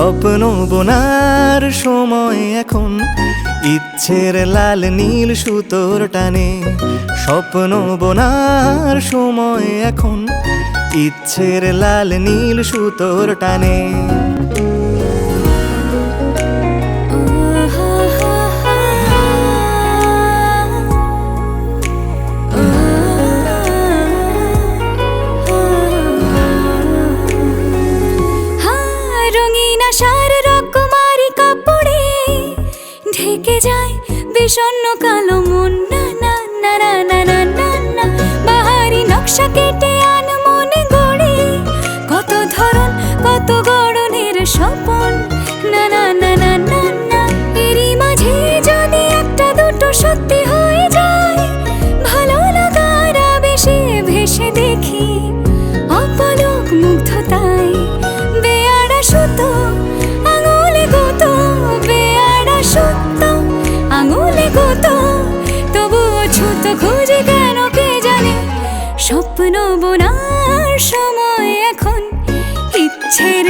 স্বপ্ন বোনার সময় এখন, ইচ্ছের লাল নীল সুতোর টানে। স্বপ্ন বোনার সময় এখন, ইচ্ছের লাল নীল সুতোর টানে। ঢেকে যায় বিষণ্ণ কালো মন, না না না না না না না না। বাহারি নকশা কেটে আন মনে গড়ে, কত ধরন কত গড়নের স্বপন, না না না না না না। এরই মাঝে যদি একটা দুটো সত্যি হয়ে যায়, ভালো লাগার আবেশে ভেসে দেখি অপলক মুগ্ধতায়। বেয়াড়া সুতো আঙুলে গুঁতো, বেয়াড়া সুতো আঙুলে গুঁতো, তবুও ছুতো খুঁজে কেন কে জানে। স্বপ্ন বোনার সময় এখন, ইচ্ছের